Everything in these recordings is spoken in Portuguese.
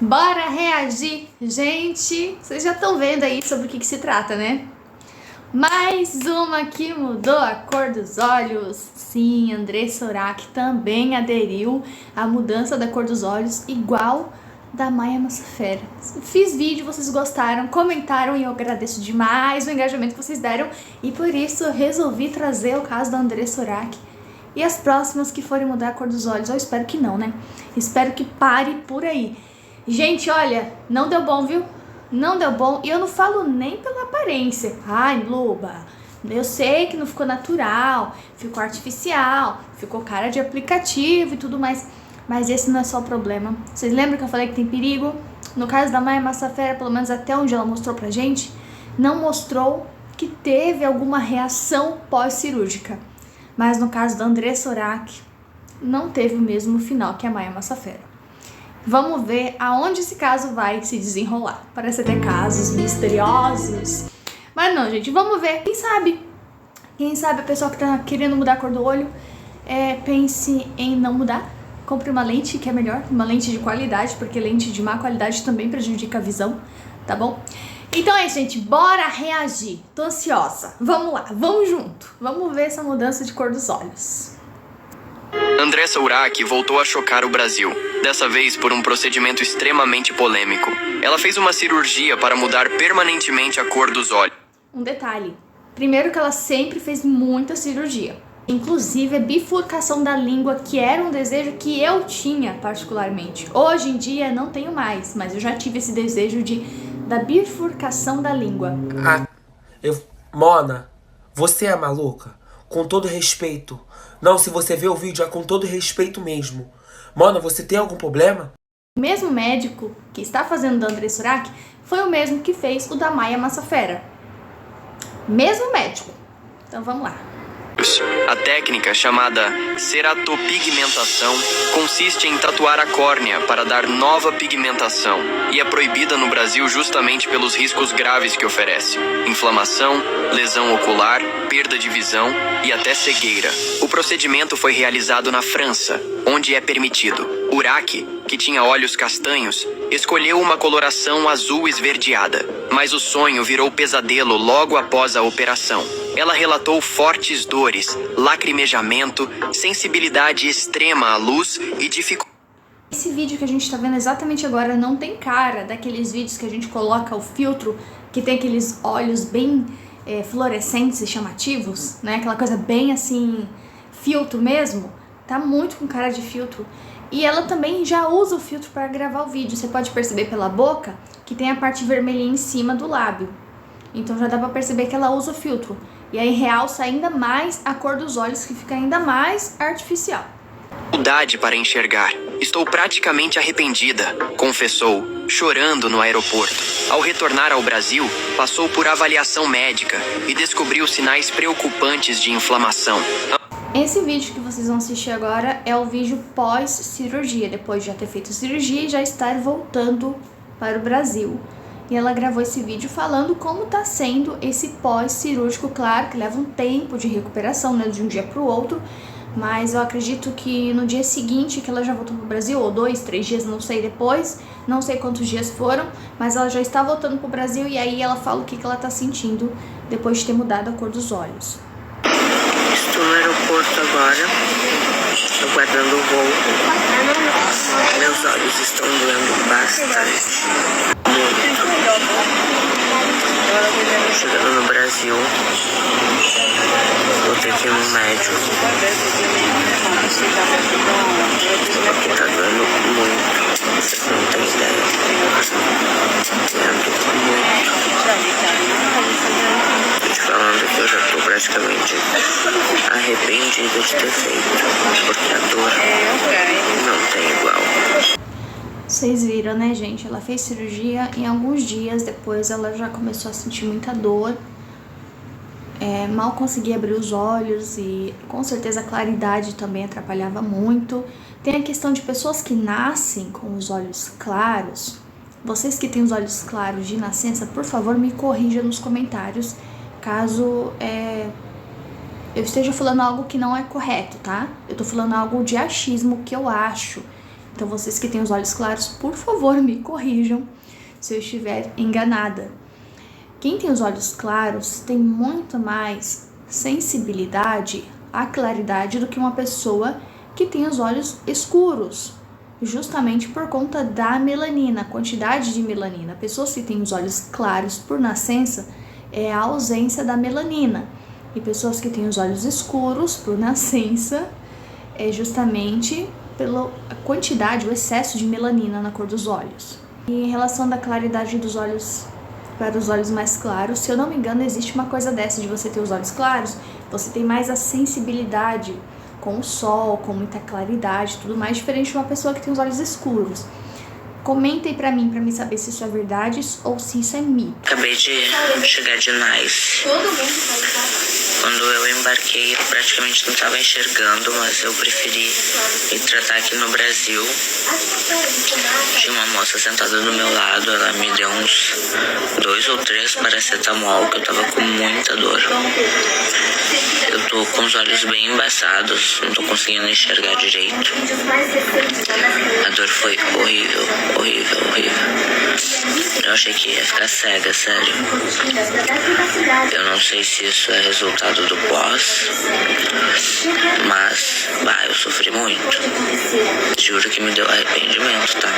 Bora reagir! Gente, vocês já estão vendo aí sobre o que se trata, né? Mais uma que mudou a cor dos olhos. Sim, Andressa Urach também aderiu à mudança da cor dos olhos, igual da Maya Massafera. Fiz vídeo, vocês gostaram, comentaram e eu agradeço demais o engajamento que vocês deram. E por isso eu resolvi trazer o caso da Andressa Urach. E as próximas que forem mudar a cor dos olhos, eu espero que não, né? Espero que pare por aí. Gente, olha, não deu bom, viu? Não deu bom. E eu não falo nem pela aparência. Ai, Loba, eu sei que não ficou natural, ficou artificial, ficou cara de aplicativo e tudo mais. Mas esse não é só o problema. Vocês lembram que eu falei que tem perigo? No caso da Maya Massafera, pelo menos até onde ela mostrou pra gente, não mostrou que teve alguma reação pós-cirúrgica. Mas no caso da Andressa Urach, não teve o mesmo final que a Maya Massafera. Vamos ver aonde esse caso vai se desenrolar. Parece ter casos misteriosos. Mas não, gente, vamos ver. Quem sabe? Quem sabe a pessoa que tá querendo mudar a cor do olho pense em não mudar. Compre uma lente que é melhor, uma lente de qualidade, porque lente de má qualidade também prejudica a visão, tá bom? Então é isso, gente, bora reagir. Tô ansiosa. Vamos lá, vamos junto. Vamos ver essa mudança de cor dos olhos. Andressa Urach voltou a chocar o Brasil, dessa vez por um procedimento extremamente polêmico. Ela fez uma cirurgia para mudar permanentemente a cor dos olhos. Um detalhe, primeiro que ela sempre fez muita cirurgia, inclusive a bifurcação da língua, que era um desejo que eu tinha particularmente. Hoje em dia não tenho mais, mas eu já tive esse desejo da bifurcação da língua. Mona, você é maluca? Com todo respeito. Não, se você vê o vídeo, é com todo respeito mesmo. Mona, você tem algum problema? O mesmo médico que está fazendo da Andressa Urach foi o mesmo que fez o da Maya Massafera. Mesmo médico. Então vamos lá. A técnica, chamada ceratopigmentação, consiste em tatuar a córnea para dar nova pigmentação e é proibida no Brasil justamente pelos riscos graves que oferece: inflamação, lesão ocular, perda de visão e até cegueira. O procedimento foi realizado na França, onde é permitido. Urach, que tinha olhos castanhos, escolheu uma coloração azul esverdeada, mas o sonho virou pesadelo logo após a operação. Ela relatou fortes dores, lacrimejamento, sensibilidade extrema à luz e dificuldade. Esse vídeo que a gente tá vendo exatamente agora não tem cara daqueles vídeos que a gente coloca o filtro, que tem aqueles olhos bem fluorescentes e chamativos, né? Aquela coisa bem assim, filtro mesmo. Tá muito com cara de filtro. E ela também já usa o filtro para gravar o vídeo. Você pode perceber pela boca que tem a parte vermelhinha em cima do lábio. Então já dá pra perceber que ela usa o filtro. E aí realça ainda mais a cor dos olhos, que fica ainda mais artificial. Dificuldade para enxergar. Estou praticamente arrependida, confessou, chorando no aeroporto. Ao retornar ao Brasil, passou por avaliação médica e descobriu sinais preocupantes de inflamação. Esse vídeo que vocês vão assistir agora é o vídeo pós-cirurgia, depois de já ter feito cirurgia e já estar voltando para o Brasil. E ela gravou esse vídeo falando como tá sendo esse pós-cirúrgico. Claro que leva um tempo de recuperação, né, de um dia pro outro, mas eu acredito que no dia seguinte que ela já voltou pro Brasil, ou 2, 3 dias, não sei depois, não sei quantos dias foram, mas ela já está voltando pro Brasil e aí ela fala o que ela tá sentindo depois de ter mudado a cor dos olhos. Estou no aeroporto agora, aguardando o voo. Meus olhos estão doendo bastante. Muito. Chegando no Brasil, vou ter que ir no médico. Porque tá doendo muito. Vocês não têm ideia. Doendo muito. Tô te falando que eu já tô praticamente arrependida de ter feito, porque a dor não tem igual. Vocês viram, né, gente? Ela fez cirurgia e alguns dias depois ela já começou a sentir muita dor. Mal conseguia abrir os olhos e com certeza a claridade também atrapalhava muito. Tem a questão de pessoas que nascem com os olhos claros. Vocês que têm os olhos claros de nascença, por favor, me corrijam nos comentários caso eu esteja falando algo que não é correto, tá? Eu tô falando algo de achismo que eu acho. Então vocês que têm os olhos claros, por favor, me corrijam se eu estiver enganada. Quem tem os olhos claros tem muito mais sensibilidade à claridade do que uma pessoa que tem os olhos escuros, justamente por conta da melanina, a quantidade de melanina. Pessoas que têm os olhos claros por nascença é a ausência da melanina, e pessoas que têm os olhos escuros por nascença é justamente pela quantidade, o excesso de melanina na cor dos olhos. E em relação da claridade dos olhos para os olhos mais claros, se eu não me engano, existe uma coisa dessa de você ter os olhos claros, você tem mais a sensibilidade com o sol, com muita claridade, tudo mais diferente de uma pessoa que tem os olhos escuros. Comentem pra mim saber se isso é verdade ou se isso é mito. Acabei de chegar de Nice. Quando eu embarquei, eu praticamente não estava enxergando, mas eu preferi me tratar aqui no Brasil. Tinha uma moça sentada do meu lado, ela me deu uns 2 ou 3 paracetamol, que eu tava com muita dor. Eu tô com os olhos bem embaçados, não tô conseguindo enxergar direito. A dor foi horrível, horrível, horrível. Eu achei que ia ficar cega, sério. Eu não sei se isso é resultado do pós, mas, eu sofri muito. Juro que me deu arrependimento, tá?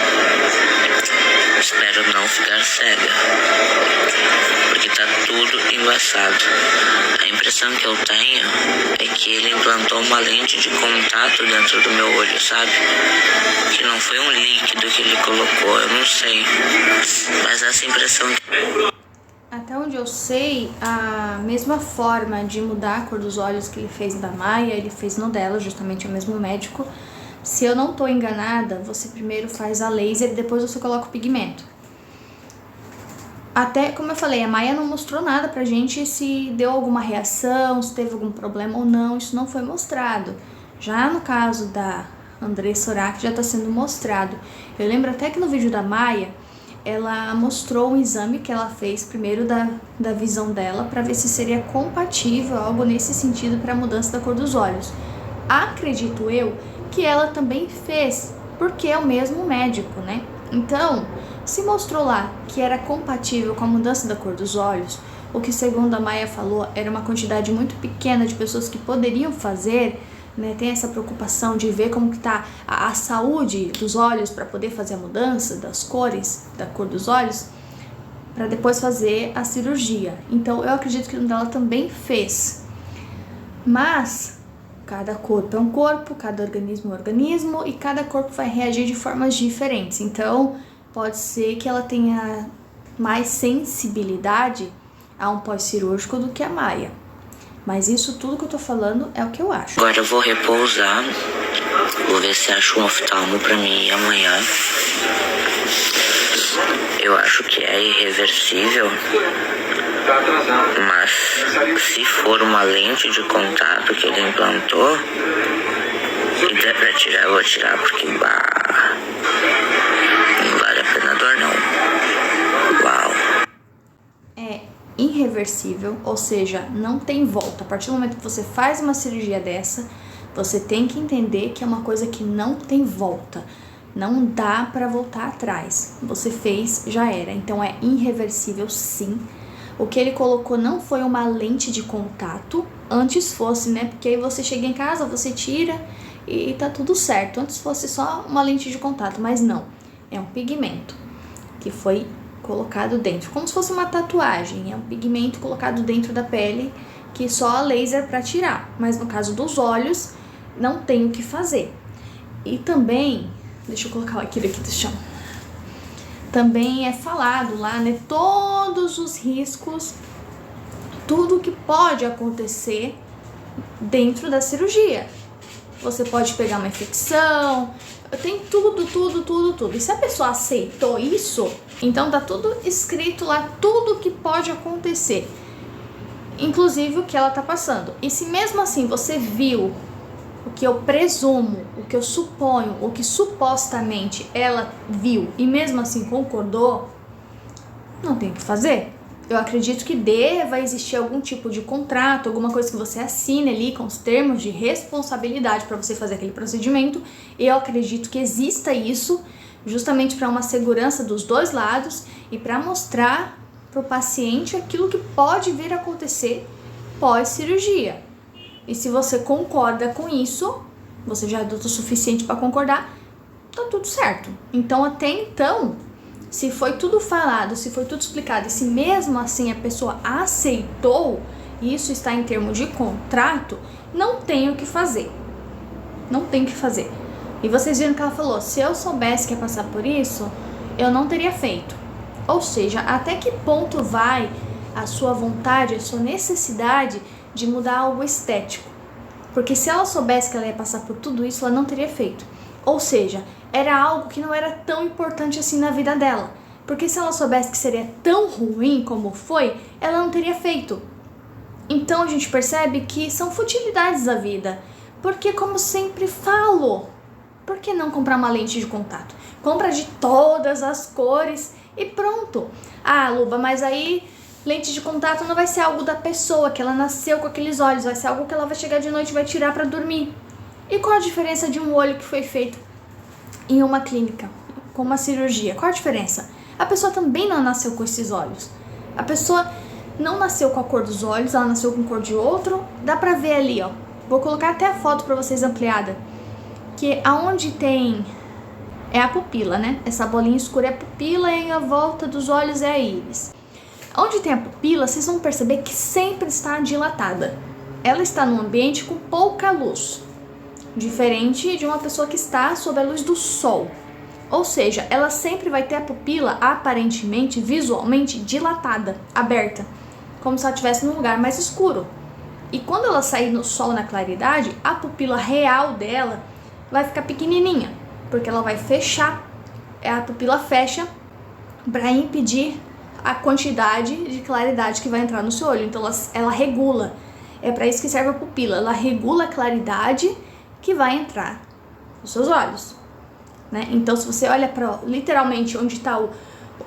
Espero não ficar cega, porque tá tudo embaçado. A impressão que eu tenho é que ele implantou uma lente de contato dentro do meu olho, sabe? Que não foi um líquido que ele colocou, eu não sei. Mas essa impressão... Até onde eu sei, a mesma forma de mudar a cor dos olhos que ele fez da Maia, ele fez no dela, justamente o mesmo médico. Se eu não tô enganada, você primeiro faz a laser e depois você coloca o pigmento. Até, como eu falei, a Maia não mostrou nada pra gente se deu alguma reação, se teve algum problema ou não, isso não foi mostrado. Já no caso da Andressa Urach já tá sendo mostrado. Eu lembro até que no vídeo da Maia, ela mostrou um exame que ela fez primeiro da visão dela para ver se seria compatível, algo nesse sentido, para a mudança da cor dos olhos. Acredito eu que ela também fez, porque é o mesmo médico, né? Então, se mostrou lá que era compatível com a mudança da cor dos olhos, o que segundo a Maia falou era uma quantidade muito pequena de pessoas que poderiam fazer, né, tem essa preocupação de ver como que tá a saúde dos olhos para poder fazer a mudança das cores, da cor dos olhos, para depois fazer a cirurgia. Então eu acredito que o dela também fez. Mas cada corpo é um corpo, cada organismo é um organismo e cada corpo vai reagir de formas diferentes. Então pode ser que ela tenha mais sensibilidade a um pós-cirúrgico do que a Maia. Mas isso tudo que eu tô falando é o que eu acho. Agora eu vou repousar. Vou ver se acho um oftalmo pra mim ir amanhã. Eu acho que é irreversível. Mas se for uma lente de contato que ele implantou e der pra tirar, eu vou tirar, porque não vale a pena a dor não. Uau. É irreversível, ou seja, não tem volta. A partir do momento que você faz uma cirurgia dessa, você tem que entender que é uma coisa que não tem volta. Não dá pra voltar atrás. Você fez, já era. Então é irreversível, sim. O que ele colocou não foi uma lente de contato. Antes fosse, né? Porque aí você chega em casa, você tira e tá tudo certo. Antes fosse só uma lente de contato, mas não. É um pigmento que foi colocado dentro, como se fosse uma tatuagem. É um pigmento colocado dentro da pele que só a laser para tirar. Mas no caso dos olhos, não tem o que fazer. E também, deixa eu colocar aquilo aqui do chão. Também é falado lá, né, todos os riscos, tudo que pode acontecer dentro da cirurgia. Você pode pegar uma infecção, tem tudo. E se a pessoa aceitou isso, então tá tudo escrito lá, tudo que pode acontecer, inclusive o que ela tá passando. E se mesmo assim você viu o que eu presumo, o que eu suponho, o que supostamente ela viu e mesmo assim concordou, não tem o que fazer. Eu acredito que deva existir algum tipo de contrato, alguma coisa que você assine ali com os termos de responsabilidade para você fazer aquele procedimento. Eu acredito que exista isso justamente para uma segurança dos dois lados e para mostrar para o paciente aquilo que pode vir a acontecer pós-cirurgia. E se você concorda com isso, você já é adulto o suficiente para concordar, tá tudo certo. Então, até então, se foi tudo falado, se foi tudo explicado, e se mesmo assim a pessoa aceitou, e isso está em termos de contrato, não tem o que fazer. Não tem o que fazer. E vocês viram que ela falou, se eu soubesse que ia passar por isso, eu não teria feito. Ou seja, até que ponto vai a sua vontade, a sua necessidade de mudar algo estético? Porque se ela soubesse que ela ia passar por tudo isso, ela não teria feito. Ou seja, era algo que não era tão importante assim na vida dela. Porque se ela soubesse que seria tão ruim como foi, ela não teria feito. Então a gente percebe que são futilidades da vida. Porque, como sempre falo, por que não comprar uma lente de contato? Compra de todas as cores e pronto. Ah, Luba, mas aí lente de contato não vai ser algo da pessoa, que ela nasceu com aqueles olhos. Vai ser algo que ela vai chegar de noite e vai tirar pra dormir. E qual a diferença de um olho que foi feito em uma clínica, com uma cirurgia? Qual a diferença? A pessoa também não nasceu com esses olhos. A pessoa não nasceu com a cor dos olhos, ela nasceu com cor de outro. Dá pra ver ali, ó. Vou colocar até a foto pra vocês ampliada. Que aonde tem... é a pupila, né? Essa bolinha escura é a pupila e a volta dos olhos é a íris. Onde tem a pupila, vocês vão perceber que sempre está dilatada. Ela está num ambiente com pouca luz. Diferente de uma pessoa que está sob a luz do sol. Ou seja, ela sempre vai ter a pupila aparentemente, visualmente dilatada, aberta, como se ela estivesse num lugar mais escuro. E quando ela sair no sol na claridade, a pupila real dela vai ficar pequenininha, porque ela vai fechar, a pupila fecha para impedir a quantidade de claridade que vai entrar no seu olho. Então ela regula, é para isso que serve a pupila, ela regula a claridade que vai entrar nos seus olhos, né? Então, se você olha para literalmente onde está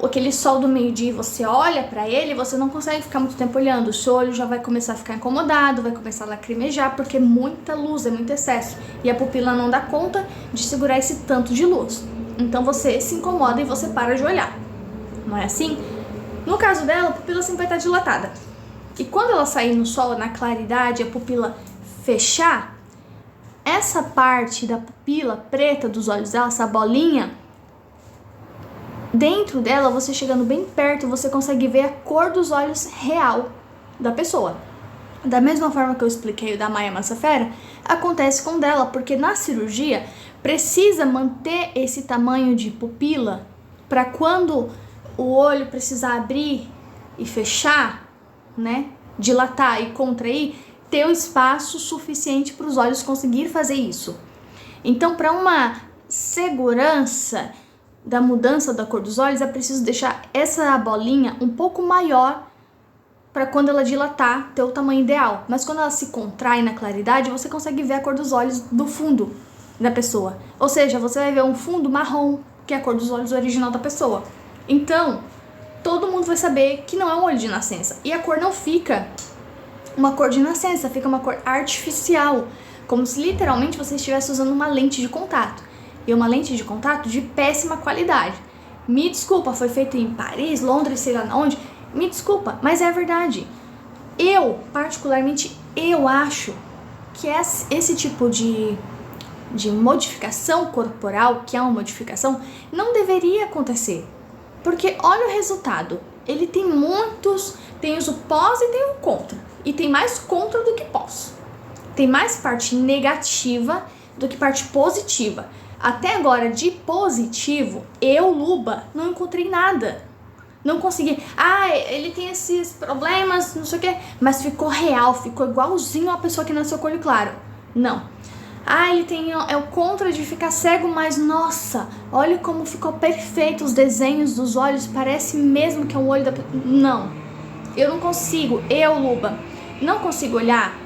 aquele sol do meio-dia, você olha para ele, você não consegue ficar muito tempo olhando. O seu olho já vai começar a ficar incomodado, vai começar a lacrimejar, porque é muita luz, é muito excesso. E a pupila não dá conta de segurar esse tanto de luz. Então, você se incomoda e você para de olhar. Não é assim? No caso dela, a pupila sempre vai estar dilatada. E quando ela sair no sol, na claridade, a pupila fechar, essa parte da pupila preta dos olhos dela, essa bolinha, dentro dela, você chegando bem perto, você consegue ver a cor dos olhos real da pessoa. Da mesma forma que eu expliquei o da Maia Massafera, acontece com dela, porque na cirurgia precisa manter esse tamanho de pupila para quando o olho precisar abrir e fechar, né, dilatar e contrair, ter o espaço suficiente para os olhos conseguir fazer isso. Então, para uma segurança da mudança da cor dos olhos, é preciso deixar essa bolinha um pouco maior para quando ela dilatar, ter o tamanho ideal. Mas quando ela se contrai na claridade, você consegue ver a cor dos olhos do fundo da pessoa. Ou seja, você vai ver um fundo marrom, que é a cor dos olhos original da pessoa. Então, todo mundo vai saber que não é um olho de nascença. E a cor não fica uma cor de nascença, fica uma cor artificial, como se literalmente você estivesse usando uma lente de contato. E uma lente de contato de péssima qualidade. Me desculpa, foi feito em Paris, Londres, sei lá onde. Me desculpa, mas é verdade. Eu, particularmente, eu acho que esse tipo de modificação corporal, que é uma modificação, não deveria acontecer. Porque olha o resultado. Ele tem muitos, tem os pós e tem o contra. E tem mais contra do que pós. Tem mais parte negativa do que parte positiva. Até agora, de positivo, eu, Luba, não encontrei nada. Não consegui. Ah, ele tem esses problemas, não sei o que. Mas ficou real, ficou igualzinho a pessoa que nasceu com olho claro. Não. Ah, ele tem o contra de ficar cego, mas nossa, olha como ficou perfeito os desenhos dos olhos. Parece mesmo que é um olho da... Não. Eu não consigo, eu, Luba, não consigo olhar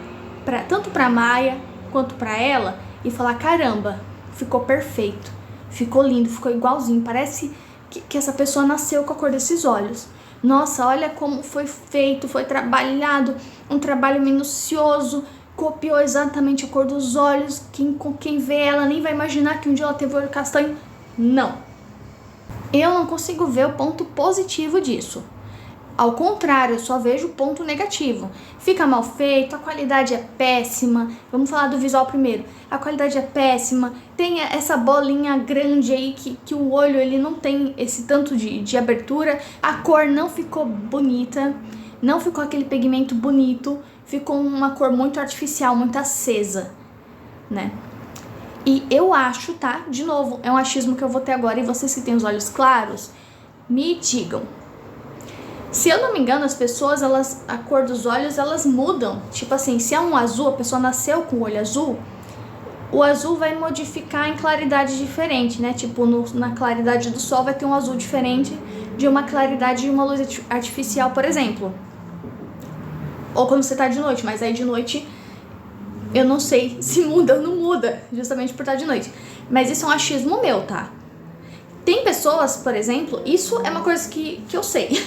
tanto pra Maia quanto pra ela e falar, caramba, ficou perfeito, ficou lindo, ficou igualzinho, parece que essa pessoa nasceu com a cor desses olhos. Nossa, olha como foi feito, foi trabalhado, um trabalho minucioso, copiou exatamente a cor dos olhos, quem vê ela nem vai imaginar que um dia ela teve olho castanho. Não. Eu não consigo ver o ponto positivo disso. Ao contrário, eu só vejo o ponto negativo. Fica mal feito, a qualidade é péssima. Vamos falar do visual primeiro. A qualidade é péssima, tem essa bolinha grande aí que o olho ele não tem esse tanto de abertura. A cor não ficou bonita, não ficou aquele pigmento bonito. Ficou uma cor muito artificial, muito acesa, né? E eu acho, tá? De novo, é um achismo que eu vou ter agora. E vocês que têm os olhos claros, me digam. Se eu não me engano, as pessoas, a cor dos olhos, elas mudam. Tipo assim, se é um azul, a pessoa nasceu com o olho azul, o azul vai modificar em claridade diferente, né? Tipo, na claridade do sol vai ter um azul diferente de uma claridade de uma luz artificial, por exemplo. Ou quando você tá de noite, mas aí de noite eu não sei se muda ou não muda, justamente por estar de noite. Mas isso é um achismo meu, tá? Tem pessoas, por exemplo, isso é uma coisa que eu sei,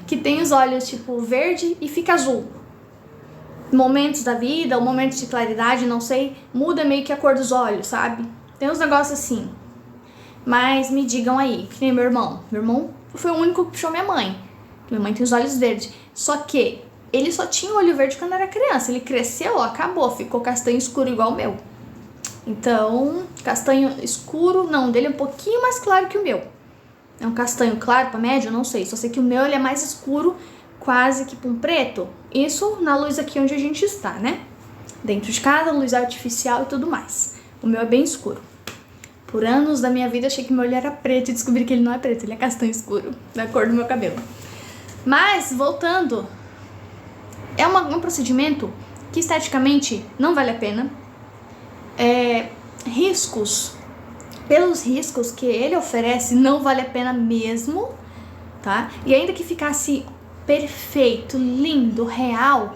que tem os olhos tipo verde e fica azul. Momentos da vida, ou momentos de claridade, não sei, muda meio que a cor dos olhos, sabe? Tem uns negócios assim. Mas me digam aí, que nem meu irmão. Meu irmão foi o único que puxou minha mãe. Minha mãe tem os olhos verdes. Só que ele só tinha olho verde quando era criança. Ele cresceu, acabou, ficou castanho escuro igual o meu. Então, castanho escuro, não, dele é um pouquinho mais claro que o meu. É um castanho claro pra médio, não sei. Só sei que o meu ele é mais escuro, quase que pra um preto. Isso na luz aqui onde a gente está, né? Dentro de casa, luz artificial e tudo mais. O meu é bem escuro. Por anos da minha vida, achei que meu olho era preto e descobri que ele não é preto, ele é castanho escuro, da cor do meu cabelo. Mas, voltando, é um procedimento que esteticamente não vale a pena. Riscos, pelos riscos que ele oferece, não vale a pena mesmo, tá? E ainda que ficasse perfeito, lindo, real,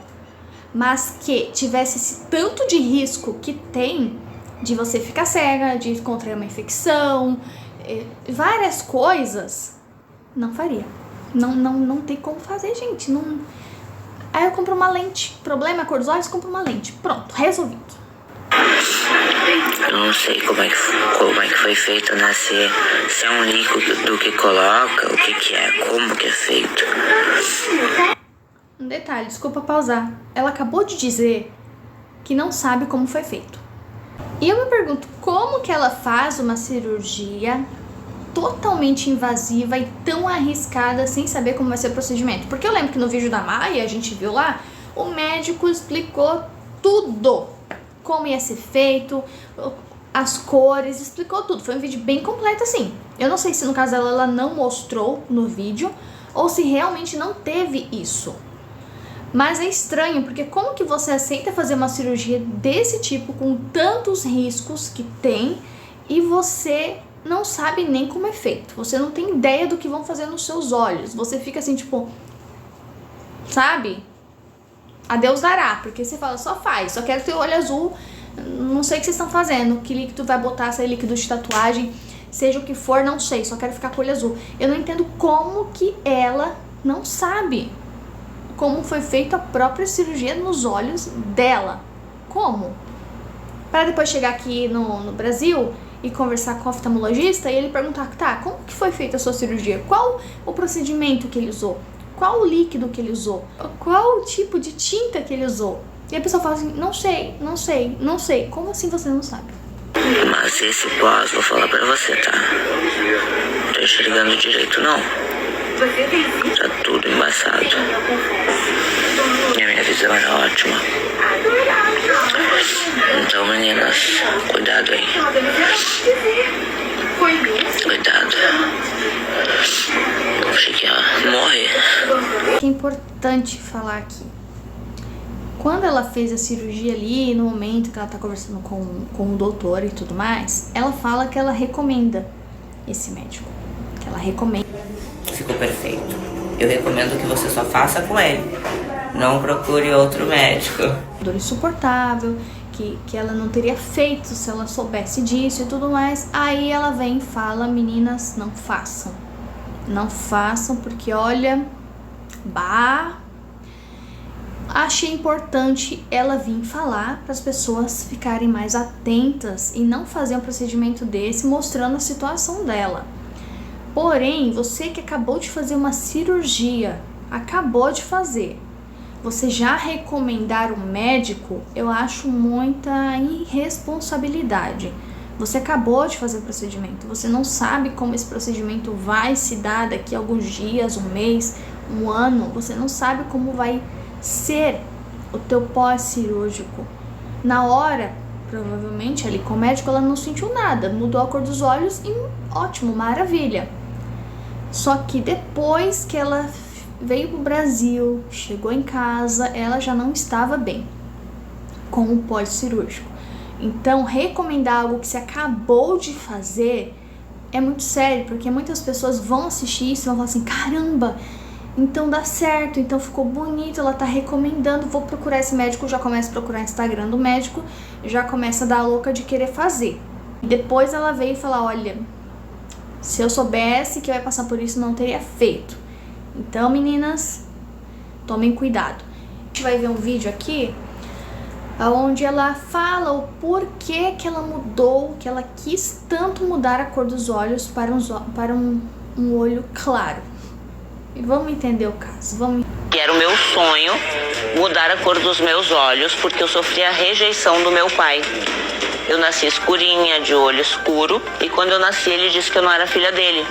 mas que tivesse esse tanto de risco que tem de você ficar cega, de contrair uma infecção, várias coisas, não faria. Não tem como fazer, gente. Não. Aí eu compro uma lente. Problema, a cor dos olhos, compro uma lente. Pronto, resolvido. Eu não sei como é que foi feito nascer, se é um líquido que coloca, o que é, como que é feito. Um detalhe, desculpa pausar. Ela acabou de dizer que não sabe como foi feito. E eu me pergunto, como que ela faz uma cirurgia totalmente invasiva e tão arriscada sem saber como vai ser o procedimento? Porque eu lembro que no vídeo da Maia, a gente viu lá, o médico explicou tudo. Como ia ser feito, as cores, explicou tudo. Foi um vídeo bem completo assim. Eu não sei se no caso dela ela não mostrou no vídeo ou se realmente não teve isso. Mas é estranho, porque como que você aceita fazer uma cirurgia desse tipo, com tantos riscos que tem, e você não sabe nem como é feito? Você não tem ideia do que vão fazer nos seus olhos. Você fica assim, tipo, sabe? A Deus dará, porque você fala, só faz, só quero ter o olho azul, não sei o que vocês estão fazendo, que líquido vai botar, se é líquido de tatuagem, seja o que for, não sei, só quero ficar com o olho azul. Eu não entendo como que ela não sabe como foi feita a própria cirurgia nos olhos dela. Como? Para depois chegar aqui no Brasil e conversar com o oftalmologista e ele perguntar, tá, como que foi feita a sua cirurgia? Qual o procedimento que ele usou? Qual o líquido que ele usou? Qual o tipo de tinta que ele usou? E a pessoa fala assim, não sei. Como assim você não sabe? Mas esse pós, vou falar pra você, tá? Não tô enxergando direito, não. Tá tudo embaçado. E a minha visão é ótima. Então, meninas, cuidado aí. Cuidado. Achei que ia morrer. É importante falar aqui. Quando ela fez a cirurgia ali, no momento que ela tá conversando com o doutor e tudo mais, ela fala que ela recomenda esse médico. Que ela recomenda. Ficou perfeito. Eu recomendo que você só faça com ele. Não procure outro médico. Dor insuportável, que ela não teria feito se ela soubesse disso e tudo mais. Aí ela vem e fala, meninas, não façam. Não façam, porque olha, achei importante ela vir falar para as pessoas ficarem mais atentas e não fazer um procedimento desse mostrando a situação dela. Porém, você que acabou de fazer uma cirurgia, você já recomendar um médico, eu acho muita irresponsabilidade. Você acabou de fazer o procedimento, você não sabe como esse procedimento vai se dar daqui a alguns dias, um mês, um ano, você não sabe como vai ser o teu pós-cirúrgico. Na hora, provavelmente ali com o médico ela não sentiu nada, mudou a cor dos olhos e ótimo, maravilha. Só que depois que ela veio pro Brasil, chegou em casa, ela já não estava bem com o pós-cirúrgico. Então, recomendar algo que você acabou de fazer é muito sério, porque muitas pessoas vão assistir isso e vão falar assim, caramba, então dá certo, então ficou bonito, ela tá recomendando, vou procurar esse médico, já começa a procurar o Instagram do médico, já começa a dar a louca de querer fazer. E depois ela veio e falar, olha, se eu soubesse que vai passar por isso, não teria feito. Então, meninas, tomem cuidado. A gente vai ver um vídeo aqui onde ela fala o porquê que ela mudou, que ela quis tanto mudar a cor dos olhos para um olho claro. E vamos entender o caso. E era o meu sonho mudar a cor dos meus olhos, porque eu sofria a rejeição do meu pai. Eu nasci escurinha, de olho escuro, e quando eu nasci ele disse que eu não era filha dele.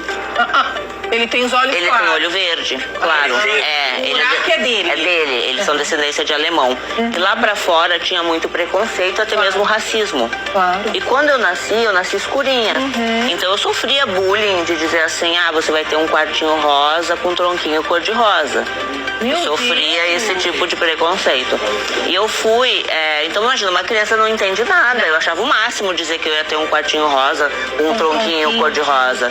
Ele tem os olhos Ele claros. tem olho verde, claro. É dele. É dele, eles são descendência de alemão. E lá pra fora tinha muito preconceito, até mesmo racismo. Claro. E quando eu nasci escurinha. Então eu sofria bullying de dizer assim, você vai ter um quartinho rosa com um tronquinho cor-de-rosa. Eu sofria esse tipo de preconceito. E eu fui, então imagina, uma criança não entende nada. Eu achava o máximo dizer que eu ia ter um quartinho rosa com um tronquinho cor-de-rosa.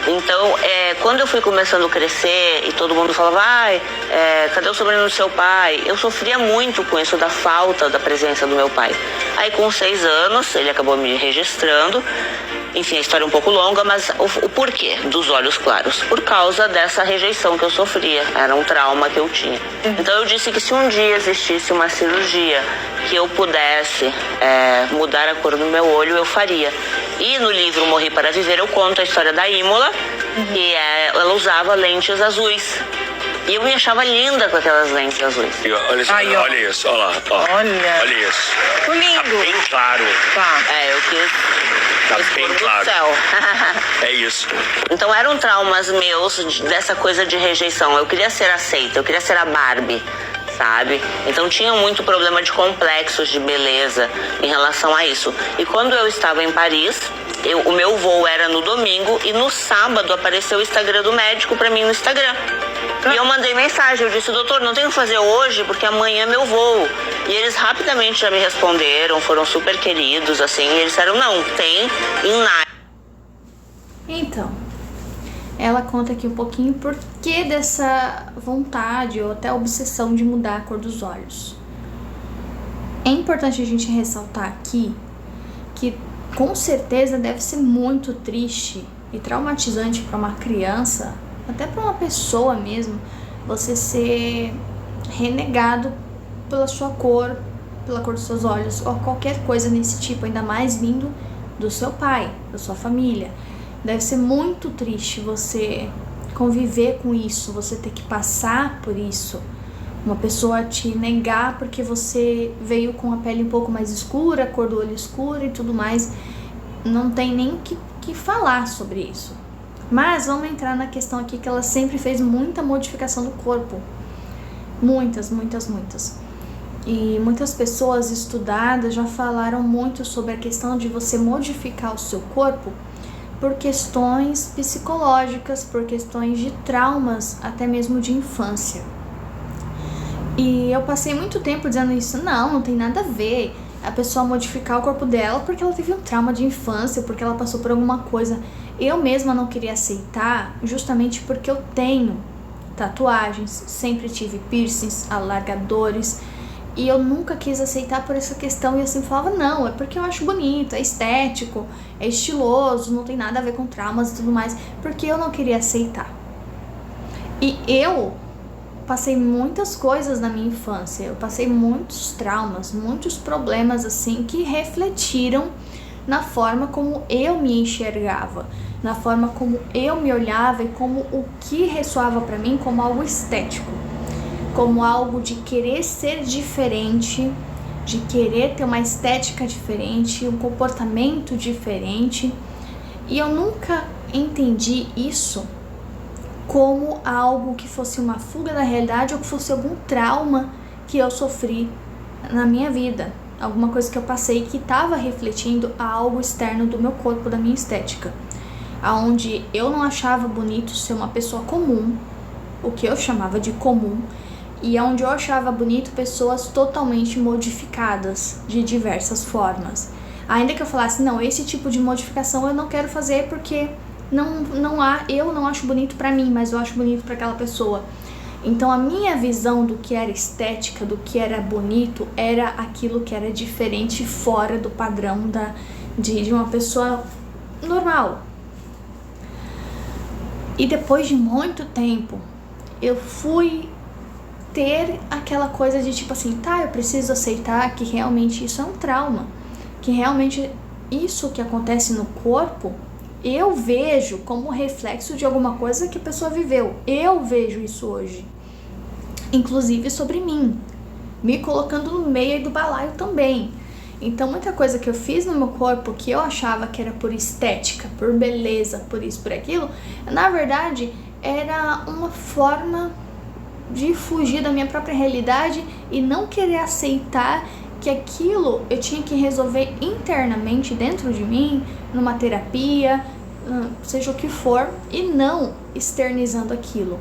Então, quando eu fui começando a crescer e todo mundo falava, cadê o sobrenome do seu pai? Eu sofria muito com isso, da falta da presença do meu pai. Aí com 6 anos, ele acabou me registrando. Enfim, a história é um pouco longa, mas o porquê dos olhos claros? Por causa dessa rejeição que eu sofria, era um trauma que eu tinha. Então eu disse que se um dia existisse uma cirurgia que eu pudesse mudar a cor do meu olho, eu faria. E no livro Morri para Viver eu conto a história da Imola, que ela usava lentes azuis. E eu me achava linda com aquelas lentes azuis. Olha isso, olha isso, olha lá. Olha isso. Que lindo. Tá bem claro. Tá. Eu quis Tá bem claro. do céu. É isso. Então eram traumas meus dessa coisa de rejeição. Eu queria ser aceita, eu queria ser a Barbie, sabe? Então tinha muito problema de complexos de beleza em relação a isso. E quando eu estava em Paris, o meu voo era no domingo e no sábado apareceu o Instagram do médico pra mim no Instagram. E eu mandei mensagem, eu disse, doutor, não tenho que fazer hoje porque amanhã é meu voo. E eles rapidamente já me responderam, foram super queridos, assim, e eles disseram, não, tem em nada. Então, ela conta aqui um pouquinho por que dessa vontade ou até obsessão de mudar a cor dos olhos. É importante a gente ressaltar aqui que com certeza deve ser muito triste e traumatizante para uma criança, até para uma pessoa mesmo, você ser renegado pela sua cor, pela cor dos seus olhos, ou qualquer coisa nesse tipo, ainda mais vindo do seu pai, da sua família. Deve ser muito triste você conviver com isso, você ter que passar por isso. Uma pessoa te negar porque você veio com a pele um pouco mais escura, a cor do olho escura e tudo mais. Não tem nem o que falar sobre isso. Mas vamos entrar na questão aqui que ela sempre fez muita modificação do corpo. Muitas. E muitas pessoas estudadas já falaram muito sobre a questão de você modificar o seu corpo por questões psicológicas, por questões de traumas, até mesmo de infância. E eu passei muito tempo dizendo isso, não tem nada a ver a pessoa modificar o corpo dela porque ela teve um trauma de infância, porque ela passou por alguma coisa. Eu mesma não queria aceitar, justamente porque eu tenho tatuagens, sempre tive piercings, alargadores, e eu nunca quis aceitar por essa questão, e eu sempre falava, não, é porque eu acho bonito, é estético, é estiloso, não tem nada a ver com traumas e tudo mais, porque eu não queria aceitar. E eu passei muitas coisas na minha infância, eu passei muitos traumas, muitos problemas assim que refletiram na forma como eu me enxergava, na forma como eu me olhava e como o que ressoava para mim como algo estético, como algo de querer ser diferente, de querer ter uma estética diferente, um comportamento diferente. E eu nunca entendi isso como algo que fosse uma fuga da realidade ou que fosse algum trauma que eu sofri na minha vida. Alguma coisa que eu passei que estava refletindo a algo externo do meu corpo, da minha estética. Onde eu não achava bonito ser uma pessoa comum, o que eu chamava de comum, e onde eu achava bonito pessoas totalmente modificadas de diversas formas. Ainda que eu falasse, não, esse tipo de modificação eu não quero fazer porque eu não acho bonito pra mim, mas eu acho bonito pra aquela pessoa. Então a minha visão do que era estética, do que era bonito, era aquilo que era diferente, fora do padrão de uma pessoa normal. E depois de muito tempo, eu fui ter aquela coisa de tipo assim, tá, eu preciso aceitar que realmente isso é um trauma, que realmente isso que acontece no corpo, eu vejo como reflexo de alguma coisa que a pessoa viveu. Eu vejo isso hoje, inclusive sobre mim, me colocando no meio do balaio também. Então muita coisa que eu fiz no meu corpo que eu achava que era por estética, por beleza, por isso, por aquilo, na verdade era uma forma de fugir da minha própria realidade e não querer aceitar que aquilo eu tinha que resolver internamente dentro de mim, numa terapia, seja o que for, e não externizando aquilo.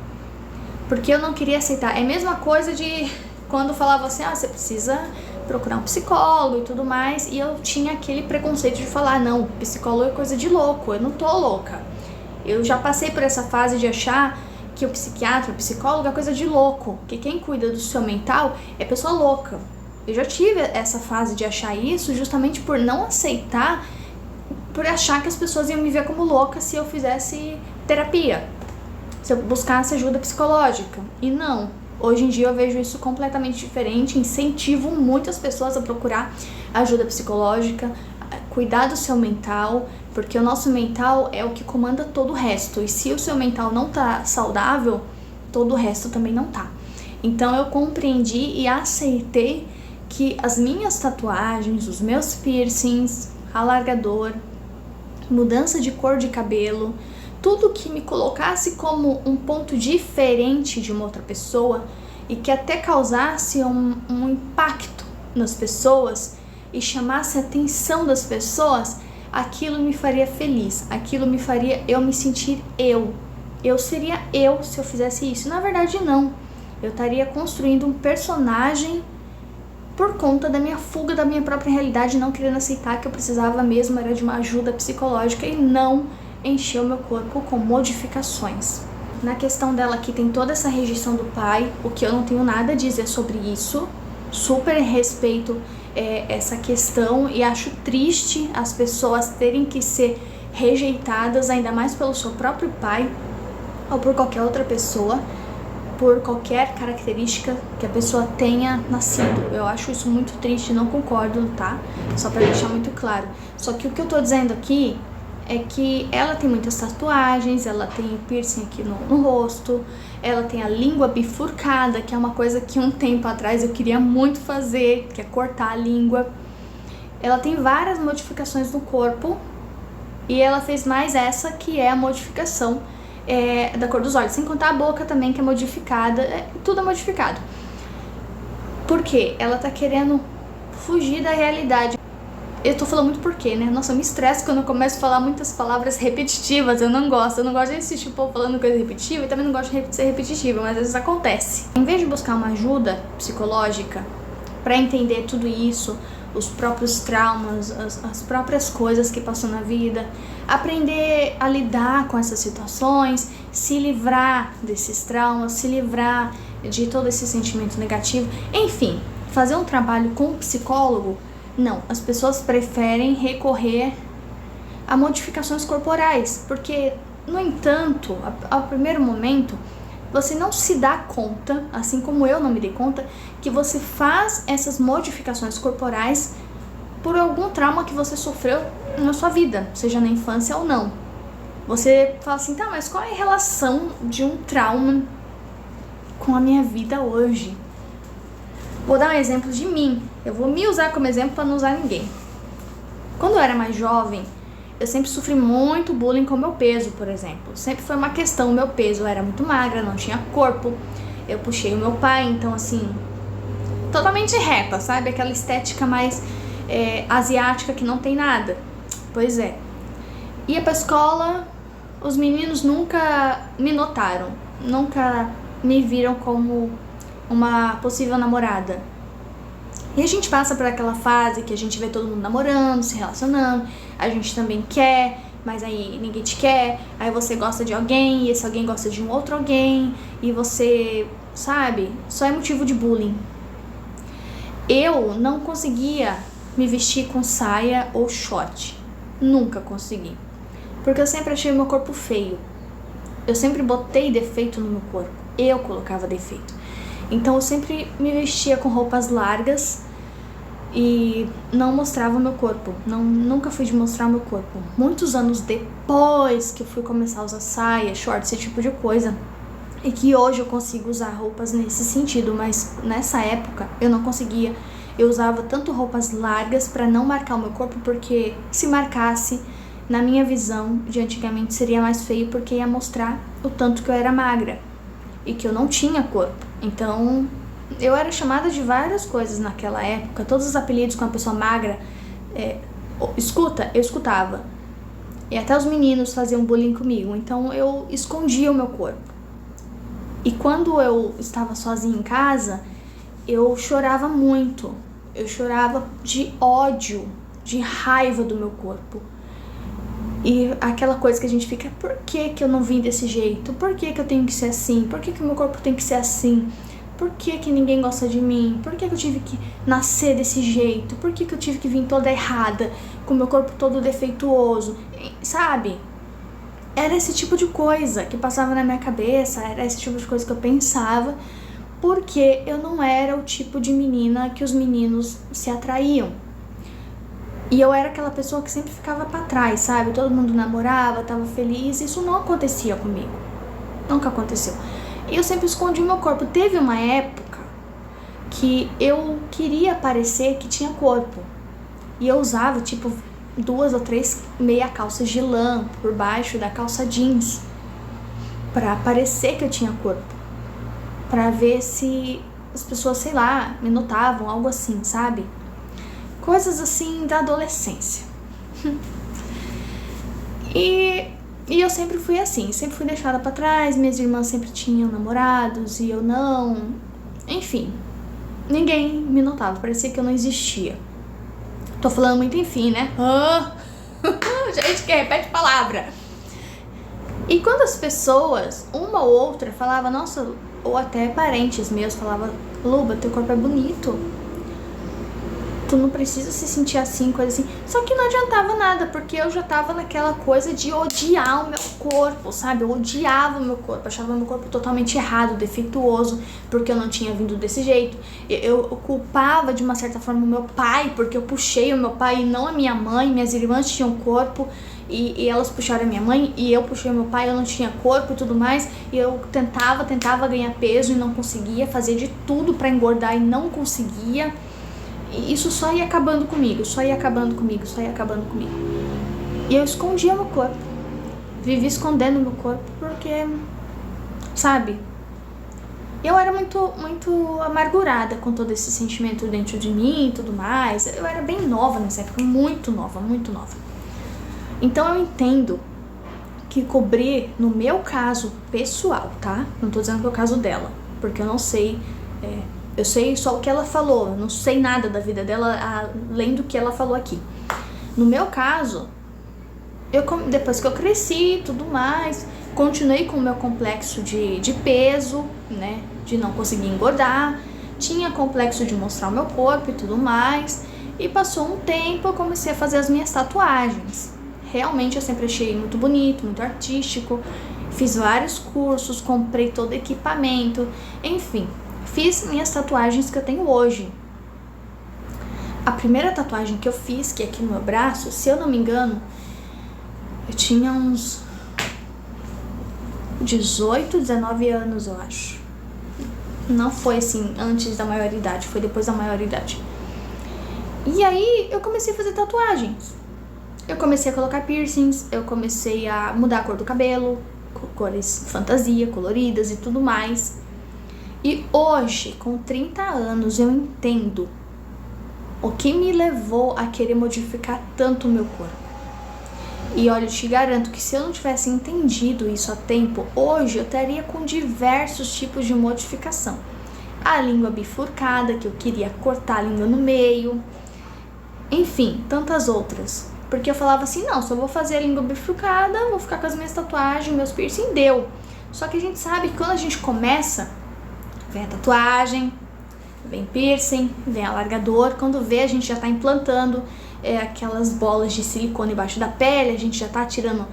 Porque eu não queria aceitar. É a mesma coisa de quando falava assim, você precisa procurar um psicólogo e tudo mais, e eu tinha aquele preconceito de falar, não, psicólogo é coisa de louco, eu não tô louca. Eu já passei por essa fase de achar que o psiquiatra, o psicólogo é coisa de louco, que quem cuida do seu mental é pessoa louca. Eu já tive essa fase de achar isso justamente por não aceitar, por achar que as pessoas iam me ver como louca se eu fizesse terapia, se eu buscasse ajuda psicológica. E não, hoje em dia eu vejo isso completamente diferente, incentivo muitas pessoas a procurar ajuda psicológica, cuidar do seu mental, porque o nosso mental é o que comanda todo o resto, e se o seu mental não tá saudável, todo o resto também não tá. Então eu compreendi e aceitei que as minhas tatuagens, os meus piercings, alargador, mudança de cor de cabelo, tudo que me colocasse como um ponto diferente de uma outra pessoa e que até causasse um impacto nas pessoas e chamasse a atenção das pessoas, aquilo me faria feliz, aquilo me faria eu me sentir eu. Eu seria eu se eu fizesse isso. Na verdade, não. Eu estaria construindo um personagem por conta da minha fuga da minha própria realidade, não querendo aceitar que eu precisava mesmo era de uma ajuda psicológica e não encher o meu corpo com modificações. Na questão dela aqui tem toda essa rejeição do pai, o que eu não tenho nada a dizer sobre isso, super respeito essa questão e acho triste as pessoas terem que ser rejeitadas, ainda mais pelo seu próprio pai ou por qualquer outra pessoa, por qualquer característica que a pessoa tenha nascido. Eu acho isso muito triste, não concordo, tá? Só pra deixar muito claro. Só que o que eu tô dizendo aqui é que ela tem muitas tatuagens, ela tem piercing aqui no rosto, ela tem a língua bifurcada, que é uma coisa que um tempo atrás eu queria muito fazer, que é cortar a língua. Ela tem várias modificações no corpo e ela fez mais essa, que é a modificação da cor dos olhos, sem contar a boca também, que é modificada, tudo é modificado. Por quê? Ela tá querendo fugir da realidade. Eu tô falando muito porque, né? Nossa, eu me estresso quando eu começo a falar muitas palavras repetitivas, eu não gosto de assistir o povo falando coisa repetitiva e também não gosto de ser repetitiva, mas às vezes acontece. Em vez de buscar uma ajuda psicológica pra entender tudo isso, os próprios traumas, as próprias coisas que passam na vida, aprender a lidar com essas situações, se livrar desses traumas, se livrar de todo esse sentimento negativo, enfim, fazer um trabalho com um psicólogo, não, as pessoas preferem recorrer a modificações corporais, porque, no entanto, ao primeiro momento, você não se dá conta, assim como eu não me dei conta, que você faz essas modificações corporais por algum trauma que você sofreu na sua vida, seja na infância ou não. Você fala assim, tá, mas qual é a relação de um trauma com a minha vida hoje? Vou dar um exemplo de mim. Eu vou me usar como exemplo para não usar ninguém. Quando eu era mais jovem, eu sempre sofri muito bullying com o meu peso, por exemplo. Sempre foi uma questão o meu peso. Eu era muito magra, não tinha corpo. Eu puxei o meu pai, então assim, totalmente reta, sabe? Aquela estética mais asiática que não tem nada. Pois é. Ia pra escola, os meninos nunca me notaram. Nunca me viram como uma possível namorada. E a gente passa por aquela fase que a gente vê todo mundo namorando, se relacionando, a gente também quer, mas aí ninguém te quer, aí você gosta de alguém, e esse alguém gosta de um outro alguém, e você, sabe, só é motivo de bullying. Eu não conseguia me vestir com saia ou short, nunca consegui, porque eu sempre achei o meu corpo feio, eu sempre botei defeito no meu corpo, eu colocava defeito. Então eu sempre me vestia com roupas largas e não mostrava o meu corpo. Nunca fui de mostrar o meu corpo. Muitos anos depois que eu fui começar a usar saia, short, esse tipo de coisa. E que hoje eu consigo usar roupas nesse sentido, mas nessa época eu não conseguia. Eu usava tanto roupas largas para não marcar o meu corpo, porque se marcasse, na minha visão de antigamente, seria mais feio, porque ia mostrar o tanto que eu era magra e que eu não tinha corpo. Então, eu era chamada de várias coisas naquela época, todos os apelidos com uma pessoa magra, eu escutava. E até os meninos faziam bullying comigo, então eu escondia o meu corpo. E quando eu estava sozinha em casa, eu chorava muito. Eu chorava de ódio, de raiva do meu corpo. E aquela coisa que a gente fica, por que eu não vim desse jeito? Por que eu tenho que ser assim? Por que o meu corpo tem que ser assim? Por que ninguém gosta de mim? Por que eu tive que nascer desse jeito? Por que eu tive que vir toda errada, com o meu corpo todo defeituoso? Sabe? Era esse tipo de coisa que passava na minha cabeça, era esse tipo de coisa que eu pensava, porque eu não era o tipo de menina que os meninos se atraíam. E eu era aquela pessoa que sempre ficava pra trás, sabe? Todo mundo namorava, tava feliz. Isso não acontecia comigo. Nunca aconteceu. E eu sempre escondi o meu corpo. Teve uma época que eu queria parecer que tinha corpo. E eu usava, tipo, 2 ou 3 meia calças de lã por baixo da calça jeans. Pra parecer que eu tinha corpo. Pra ver se as pessoas, sei lá, me notavam, algo assim, sabe? Coisas assim da adolescência. E eu sempre fui assim, sempre fui deixada pra trás, minhas irmãs sempre tinham namorados e eu não. Enfim, ninguém me notava, parecia que eu não existia. Tô falando muito enfim, né? Gente que repete palavra. E quando as pessoas, uma ou outra, falava, nossa, ou até parentes meus falavam, Luba, teu corpo é bonito. Tu não precisa se sentir assim, coisa assim. Só que não adiantava nada, porque eu já tava naquela coisa de odiar o meu corpo, sabe? Eu odiava o meu corpo, achava o meu corpo totalmente errado, defeituoso, porque eu não tinha vindo desse jeito. Eu culpava de uma certa forma o meu pai, porque eu puxei o meu pai e não a minha mãe. Minhas irmãs tinham corpo e elas puxaram a minha mãe, e eu puxei o meu pai, eu não tinha corpo e tudo mais. E eu tentava ganhar peso e não conseguia, fazia de tudo pra engordar e não conseguia. E isso só ia acabando comigo, só ia acabando comigo. E eu escondia meu corpo. Vivi escondendo meu corpo porque, sabe? Eu era muito amargurada com todo esse sentimento dentro de mim e tudo mais. Eu era bem nova nessa época, muito nova. Então eu entendo que cobrir, no meu caso pessoal, tá? Não tô dizendo que é o caso dela, porque eu não sei... Eu sei só o que ela falou, eu não sei nada da vida dela além do que ela falou aqui. No meu caso, depois que eu cresci e tudo mais, continuei com o meu complexo de peso, né? De não conseguir engordar, tinha complexo de mostrar o meu corpo e tudo mais. E passou um tempo, eu comecei a fazer as minhas tatuagens. Realmente eu sempre achei muito bonito, muito artístico. Fiz vários cursos, comprei todo o equipamento, enfim, fiz minhas tatuagens que eu tenho hoje. A primeira tatuagem que eu fiz, que é aqui no meu braço, se eu não me engano, eu tinha uns 18, 19 anos, eu acho. Não foi assim antes da maioridade, foi depois da maioridade. E aí eu comecei a fazer tatuagens. Eu comecei a colocar piercings, eu comecei a mudar a cor do cabelo, cores fantasia, coloridas e tudo mais. E hoje, com 30 anos, eu entendo o que me levou a querer modificar tanto o meu corpo. E olha, eu te garanto que se eu não tivesse entendido isso a tempo, hoje eu estaria com diversos tipos de modificação. A língua bifurcada, que eu queria cortar a língua no meio, enfim, tantas outras. Porque eu falava assim, não, só vou fazer a língua bifurcada, vou ficar com as minhas tatuagens, meus piercing, deu. Só que a gente sabe que quando a gente começa, vem a tatuagem, vem piercing, vem alargador, quando vê a gente já tá implantando aquelas bolas de silicone embaixo da pele, a gente já tá tirando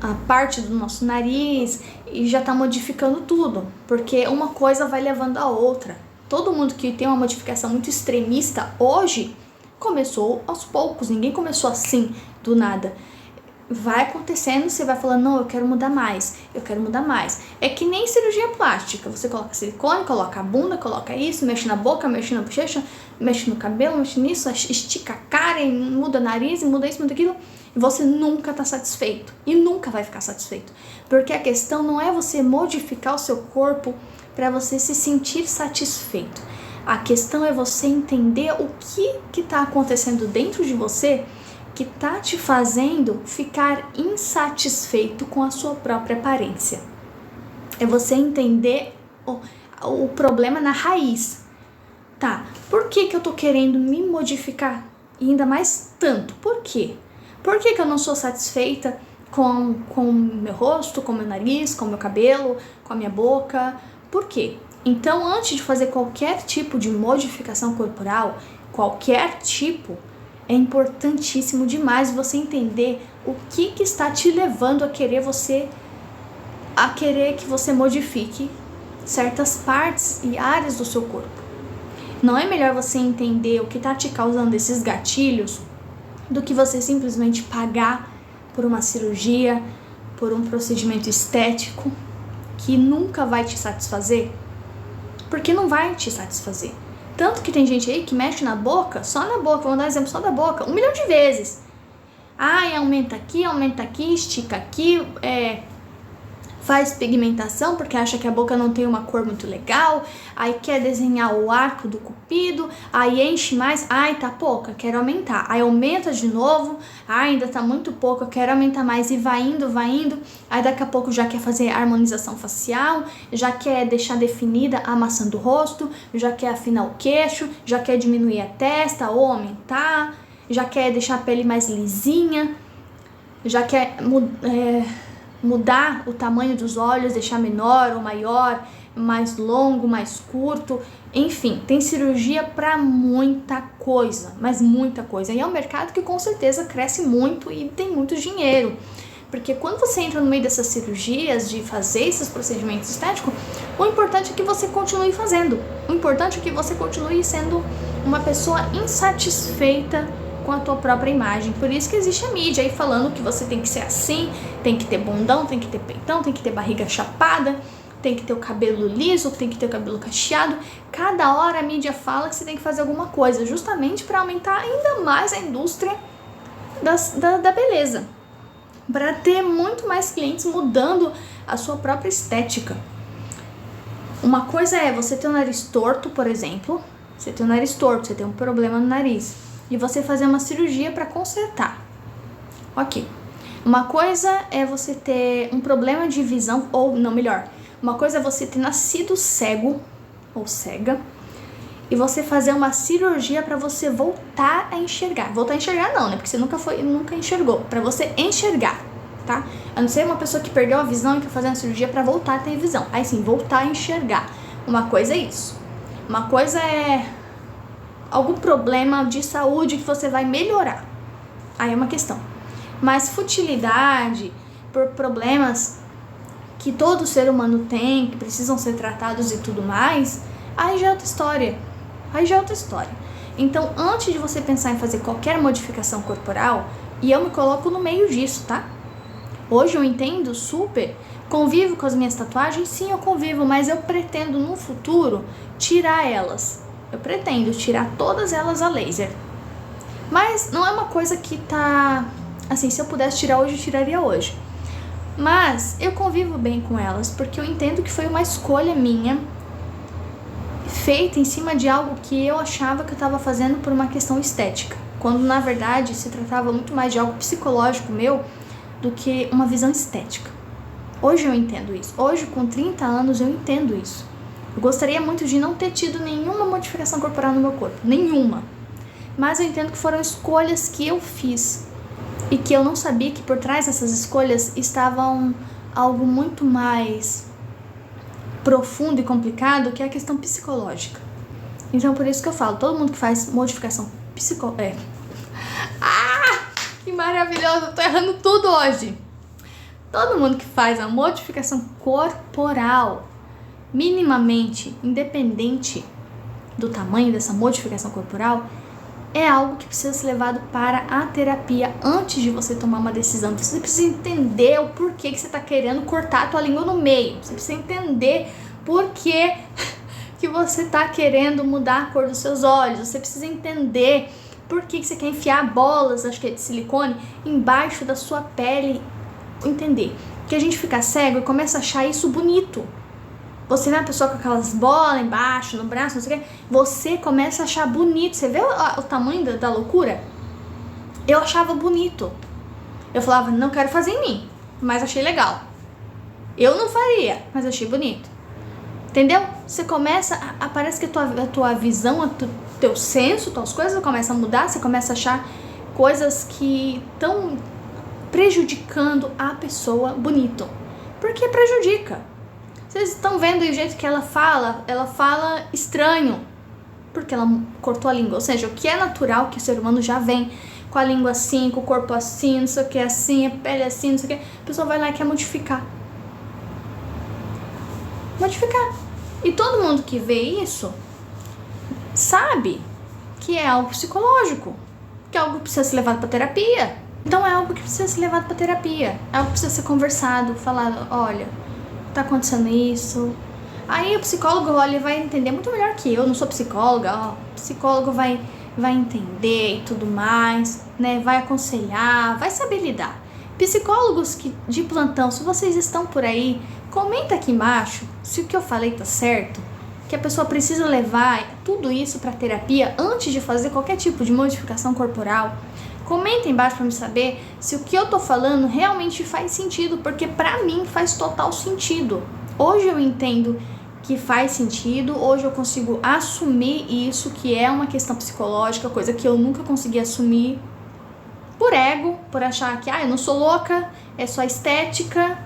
a parte do nosso nariz e já tá modificando tudo, porque uma coisa vai levando a outra. Todo mundo que tem uma modificação muito extremista hoje começou aos poucos, ninguém começou assim do nada. Vai acontecendo, você vai falando, não, eu quero mudar mais, eu quero mudar mais. É que nem cirurgia plástica, você coloca silicone, coloca a bunda, coloca isso, mexe na boca, mexe na bochecha, mexe no cabelo, mexe nisso, estica a cara, e muda o nariz, e muda isso, muda aquilo, e você nunca tá satisfeito, e nunca vai ficar satisfeito. Porque a questão não é você modificar o seu corpo para você se sentir satisfeito. A questão é você entender o que tá acontecendo dentro de você que tá te fazendo ficar insatisfeito com a sua própria aparência. É você entender o problema na raiz. Tá, por que eu tô querendo me modificar? E ainda mais tanto. Por quê? Por que eu não sou satisfeita com o meu rosto, com o meu nariz, com o meu cabelo, com a minha boca? Por quê? Então, antes de fazer qualquer tipo de modificação corporal, qualquer tipo, é importantíssimo demais você entender o que está te levando a querer que você modifique certas partes e áreas do seu corpo. Não é melhor você entender o que está te causando esses gatilhos do que você simplesmente pagar por uma cirurgia, por um procedimento estético que nunca vai te satisfazer? Porque não vai te satisfazer. Tanto que tem gente aí que mexe na boca, só na boca, vamos dar um exemplo só da boca, 1 milhão de vezes. Ai, aumenta aqui, estica aqui, faz pigmentação porque acha que a boca não tem uma cor muito legal, aí quer desenhar o arco do cupido, aí enche mais, ai, tá pouca, quero aumentar, aí aumenta de novo, ai, ainda tá muito pouco, eu quero aumentar mais, e vai indo, aí daqui a pouco já quer fazer harmonização facial, já quer deixar definida a maçã do rosto, já quer afinar o queixo, já quer diminuir a testa ou aumentar, já quer deixar a pele mais lisinha, já quer mudar o tamanho dos olhos, deixar menor ou maior, mais longo, mais curto, enfim, tem cirurgia para muita coisa, mas muita coisa. E é um mercado que com certeza cresce muito e tem muito dinheiro, porque quando você entra no meio dessas cirurgias, de fazer esses procedimentos estéticos, o importante é que você continue fazendo, o importante é que você continue sendo uma pessoa insatisfeita com a tua própria imagem. Por isso que existe a mídia aí falando que você tem que ser assim, tem que ter bundão, tem que ter peitão, tem que ter barriga chapada, tem que ter o cabelo liso, tem que ter o cabelo cacheado. Cada hora a mídia fala que você tem que fazer alguma coisa, justamente para aumentar ainda mais a indústria da beleza, para ter muito mais clientes mudando a sua própria estética. Uma coisa é você ter o nariz torto, por exemplo, você tem o nariz torto, você tem um problema no nariz, e você fazer uma cirurgia para consertar. Ok. Uma coisa é você ter um problema de visão, ou não, melhor, uma coisa é você ter nascido cego ou cega e você fazer uma cirurgia para você voltar a enxergar. Voltar a enxergar não, né? Porque você nunca enxergou. Para você enxergar, tá? A não ser uma pessoa que perdeu a visão e quer fazer uma cirurgia para voltar a ter visão. Aí sim, voltar a enxergar. Uma coisa é isso. Uma coisa é algum problema de saúde que você vai melhorar. Aí é uma questão. Mas futilidade, por problemas que todo ser humano tem, que precisam ser tratados e tudo mais, aí já é outra história. Então, antes de você pensar em fazer qualquer modificação corporal, e eu me coloco no meio disso, tá? Hoje eu entendo super, convivo com as minhas tatuagens, sim, eu convivo, mas eu pretendo no futuro tirar elas. Eu pretendo tirar todas elas a laser. Mas não é uma coisa que tá... Assim, se eu pudesse tirar hoje, eu tiraria hoje. Mas eu convivo bem com elas, porque eu entendo que foi uma escolha minha, feita em cima de algo que eu achava que eu estava fazendo por uma questão estética. Quando, na verdade, se tratava muito mais de algo psicológico meu do que uma visão estética. Hoje eu entendo isso. Hoje, com 30 anos, eu entendo isso. Eu gostaria muito de não ter tido nenhuma modificação corporal no meu corpo. Nenhuma. Mas eu entendo que foram escolhas que eu fiz. E que eu não sabia que por trás dessas escolhas estavam algo muito mais profundo e complicado, que é a questão psicológica. Então, por isso que eu falo, todo mundo que faz modificação psicológica... que maravilhoso, eu tô errando tudo hoje. Todo mundo que faz a modificação corporal, minimamente, independente do tamanho dessa modificação corporal, é algo que precisa ser levado para a terapia antes de você tomar uma decisão. Você precisa entender o porquê que você está querendo cortar a tua língua no meio. Você precisa entender por que você está querendo mudar a cor dos seus olhos. Você precisa entender por que você quer enfiar bolas, acho que é de silicone, embaixo da sua pele. Entender. Porque a gente fica cego e começa a achar isso bonito. Você vê uma pessoa com aquelas bolas embaixo, no braço, não sei o que, você começa a achar bonito. Você vê o tamanho da loucura? Eu achava bonito. Eu falava, não quero fazer em mim, mas achei legal. Eu não faria, mas achei bonito. Entendeu? Você começa, parece que a tua visão, teu senso, tuas coisas começam a mudar, você começa a achar coisas que estão prejudicando a pessoa bonito. Porque prejudica. Vocês estão vendo o jeito que ela fala estranho, porque ela cortou a língua. Ou seja, o que é natural que o ser humano já vem com a língua assim, com o corpo assim, não sei o que assim, a pele assim, não sei o que. A pessoa vai lá e quer modificar. E todo mundo que vê isso sabe que é algo psicológico, que é algo que precisa ser levado para terapia. Então é algo que precisa ser levado para terapia, é algo que precisa ser conversado, falado, olha, tá acontecendo isso. Aí o psicólogo, olha, vai entender muito melhor que eu não sou psicóloga, ó. O psicólogo vai entender e tudo mais, né? Vai aconselhar, vai saber lidar. Psicólogos de plantão, se vocês estão por aí, comenta aqui embaixo se o que eu falei tá certo, que a pessoa precisa levar tudo isso pra terapia antes de fazer qualquer tipo de modificação corporal. Comenta embaixo para me saber se o que eu tô falando realmente faz sentido, porque pra mim faz total sentido. Hoje eu entendo que faz sentido, hoje eu consigo assumir isso, que é uma questão psicológica, coisa que eu nunca consegui assumir por ego, por achar que eu não sou louca, é só estética.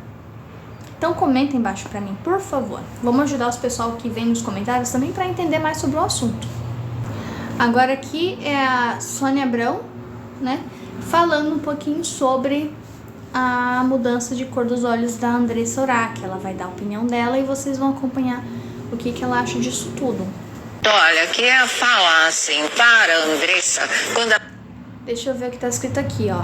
Então comenta embaixo pra mim, por favor. Vamos ajudar os pessoal que vem nos comentários também para entender mais sobre o assunto. Agora aqui é a Sônia Abrão, né, falando um pouquinho sobre a mudança de cor dos olhos da Andressa Urach. Ela vai dar a opinião dela e vocês vão acompanhar o que ela acha disso tudo. Olha, queria falar assim para a Andressa, Deixa eu ver o que tá escrito aqui, ó.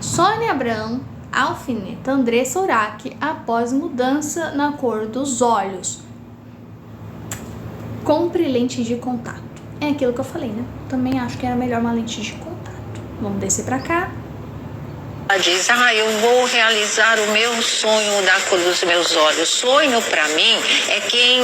Sônia Abrão alfineta Andressa Urach após mudança na cor dos olhos. Compre lente de contato. É aquilo que eu falei, né? Também acho que era melhor uma lente de contato. Vamos descer pra cá. ela diz, eu vou realizar o meu sonho da cor dos meus olhos. Sonho, para mim, é quem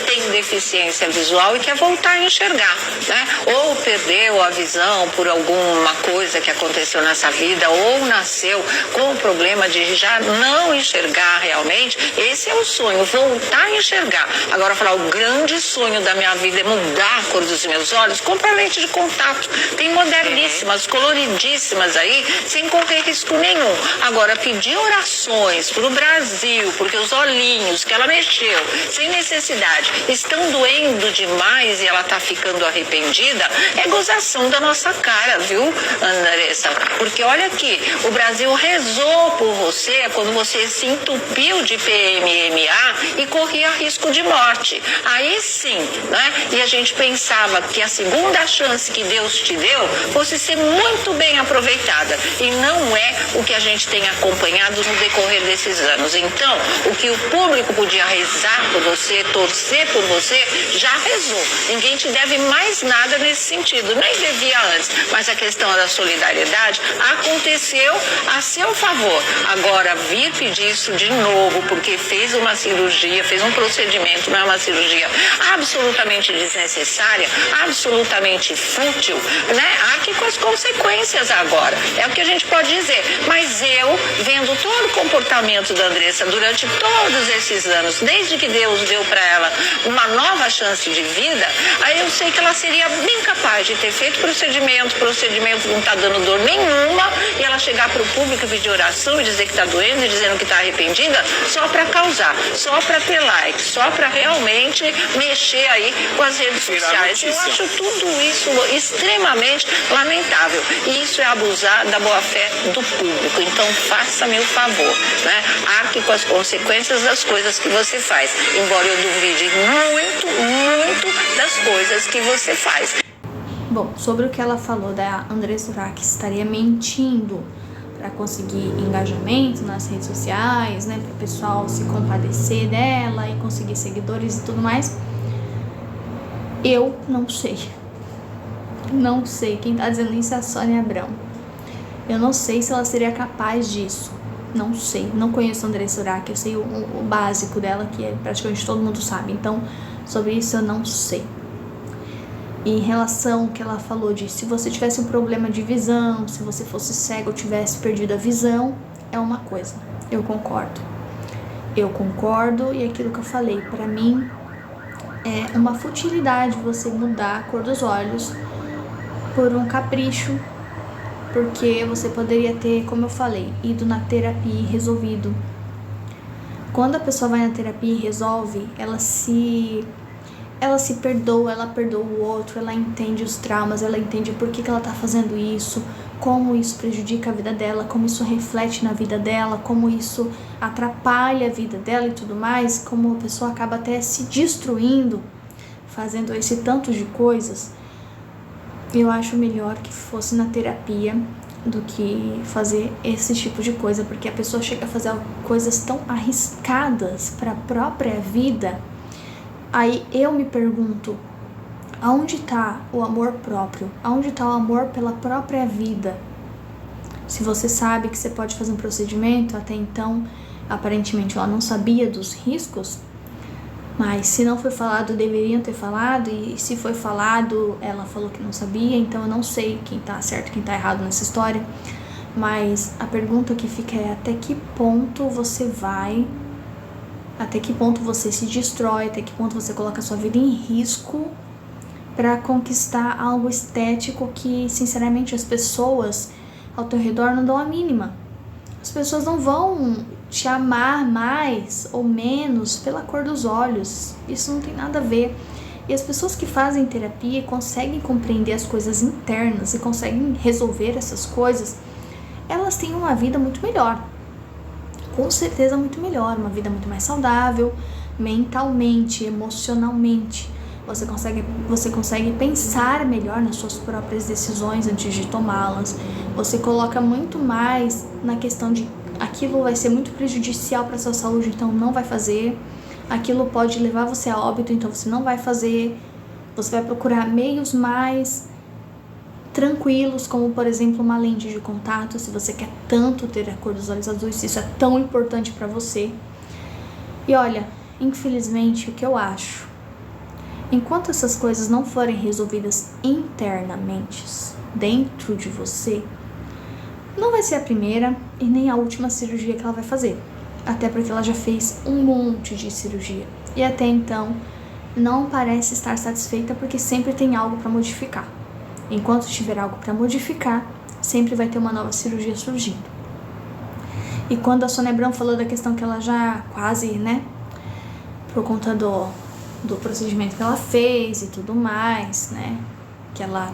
tem deficiência visual e quer voltar a enxergar, né? Ou perdeu a visão por alguma coisa que aconteceu nessa vida, ou nasceu com o problema de já não enxergar realmente. Esse é o sonho, voltar a enxergar. Agora, falar, o grande sonho da minha vida é mudar a cor dos meus olhos, compra lente de contato. Tem moderníssimas, coloridíssimas aí, sem correr risco risco nenhum. Agora, pedir orações para o Brasil, porque os olhinhos que ela mexeu, sem necessidade, estão doendo demais e ela está ficando arrependida, é gozação da nossa cara, viu, Andressa? Porque olha aqui, o Brasil rezou por você quando você se entupiu de PMMA e corria risco de morte. Aí sim, né? E a gente pensava que a segunda chance que Deus te deu fosse ser muito bem aproveitada. E não é o que a gente tem acompanhado no decorrer desses anos. Então, o que o público podia rezar por você, torcer por você, já rezou. Ninguém te deve mais nada nesse sentido, nem devia antes. Mas a questão da solidariedade aconteceu a seu favor. Agora, vir pedir isso de novo, porque fez uma cirurgia, fez um procedimento, não é uma cirurgia absolutamente desnecessária, absolutamente fútil, né? Há que com as consequências agora. É o que a gente pode dizer. Mas eu, vendo todo o comportamento da Andressa durante todos esses anos, desde que Deus deu para ela uma nova chance de vida, aí eu sei que ela seria bem capaz de ter feito procedimento não está dando dor nenhuma, e ela chegar para o público e pedir oração e dizer que está doendo e dizendo que está arrependida, só para causar, só para ter like, só para realmente mexer aí com as redes sociais. Eu acho tudo isso extremamente lamentável. E isso é abusar da boa-fé do público. Então, faça-me o favor, né? Arque com as consequências das coisas que você faz. Embora eu duvide muito das coisas que você faz. Bom, sobre o que ela falou da Andressa Urach estaria mentindo para conseguir engajamento nas redes sociais, né, para o pessoal se compadecer dela e conseguir seguidores e tudo mais, eu não sei. Não sei. Quem tá dizendo isso é a Sônia Abrão. Eu não sei se ela seria capaz disso. Não sei. Não conheço a Andressa Urach. Eu sei o básico dela, que é praticamente todo mundo sabe. Então, sobre isso eu não sei. Em relação ao que ela falou de se você tivesse um problema de visão, se você fosse cego ou tivesse perdido a visão, é uma coisa. Eu concordo. E aquilo que eu falei, pra mim é uma futilidade você mudar a cor dos olhos por um capricho, porque você poderia ter, como eu falei, ido na terapia e resolvido. Quando a pessoa vai na terapia e resolve, ela se perdoa, ela perdoa o outro, ela entende os traumas, ela entende por que ela tá fazendo isso, como isso prejudica a vida dela, como isso reflete na vida dela, como isso atrapalha a vida dela e tudo mais, como a pessoa acaba até se destruindo, fazendo esse tanto de coisas. Eu acho melhor que fosse na terapia do que fazer esse tipo de coisa, porque a pessoa chega a fazer coisas tão arriscadas para a própria vida. Aí eu me pergunto, aonde está o amor próprio? Aonde está o amor pela própria vida? Se você sabe que você pode fazer um procedimento, até então, aparentemente ela não sabia dos riscos, mas se não foi falado, deveriam ter falado, e se foi falado, ela falou que não sabia, então eu não sei quem tá certo, quem tá errado nessa história. Mas a pergunta que fica é até que ponto você vai, até que ponto você se destrói, até que ponto você coloca a sua vida em risco para conquistar algo estético que, sinceramente, as pessoas ao teu redor não dão a mínima. As pessoas não vão te amar mais ou menos pela cor dos olhos. Isso não tem nada a ver. E as pessoas que fazem terapia conseguem compreender as coisas internas e conseguem resolver essas coisas, elas têm uma vida muito melhor. Com certeza muito melhor, uma vida muito mais saudável, mentalmente, emocionalmente. Você consegue pensar melhor nas suas próprias decisões antes de tomá-las. Você coloca muito mais na questão de aquilo vai ser muito prejudicial para a sua saúde, então não vai fazer. Aquilo pode levar você a óbito, então você não vai fazer. Você vai procurar meios mais tranquilos, como por exemplo uma lente de contato, se você quer tanto ter a cor dos olhos azuis, se isso é tão importante para você. E olha, infelizmente, o que eu acho, enquanto essas coisas não forem resolvidas internamente, dentro de você, não vai ser a primeira e nem a última cirurgia que ela vai fazer. Até porque ela já fez um monte de cirurgia. E até então, não parece estar satisfeita porque sempre tem algo para modificar. Enquanto tiver algo para modificar, sempre vai ter uma nova cirurgia surgindo. E quando a Sônia Abrão falou da questão que ela já quase, né, por conta do procedimento que ela fez e tudo mais, né, que ela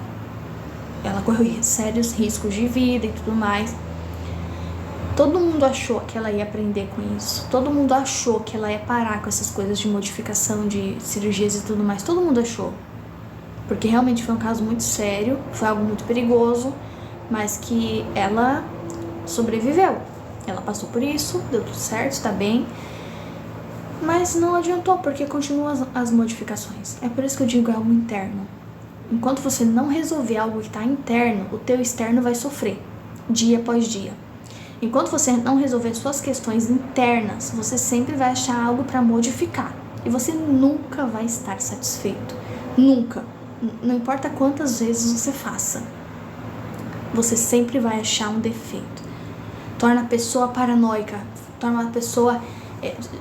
correu sérios riscos de vida e tudo mais, todo mundo achou que ela ia aprender com isso, todo mundo achou que ela ia parar com essas coisas de modificação de cirurgias e tudo mais, todo mundo achou, porque realmente foi um caso muito sério, foi algo muito perigoso, mas que ela sobreviveu. Ela passou por isso, deu tudo certo, tá bem, mas não adiantou, porque continuam as modificações. É por isso que eu digo, é algo interno. Enquanto você não resolver algo que está interno, o teu externo vai sofrer, dia após dia. Enquanto você não resolver suas questões internas, você sempre vai achar algo para modificar. E você nunca vai estar satisfeito. Nunca. Não importa quantas vezes você faça. Você sempre vai achar um defeito. Torna a pessoa paranoica, torna a pessoa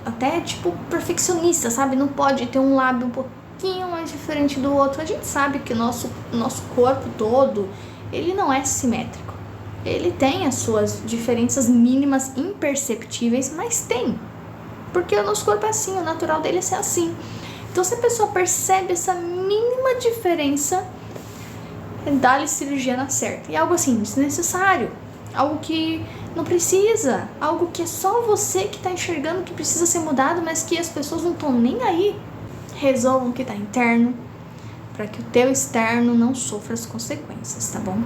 até tipo perfeccionista, sabe? Não pode ter um lábio um pouquinho mais diferente do outro. A gente sabe que o nosso corpo todo, ele não é simétrico. Ele tem as suas diferenças mínimas imperceptíveis, mas tem. Porque o nosso corpo é assim, o natural dele é ser assim. Então se a pessoa percebe essa mínima diferença, dá-lhe cirurgia na certa. E algo assim, desnecessário. Algo que não precisa, algo que é só você que está enxergando que precisa ser mudado, mas que as pessoas não estão nem aí. Resolvam o que está interno, para que o teu externo não sofra as consequências, tá bom?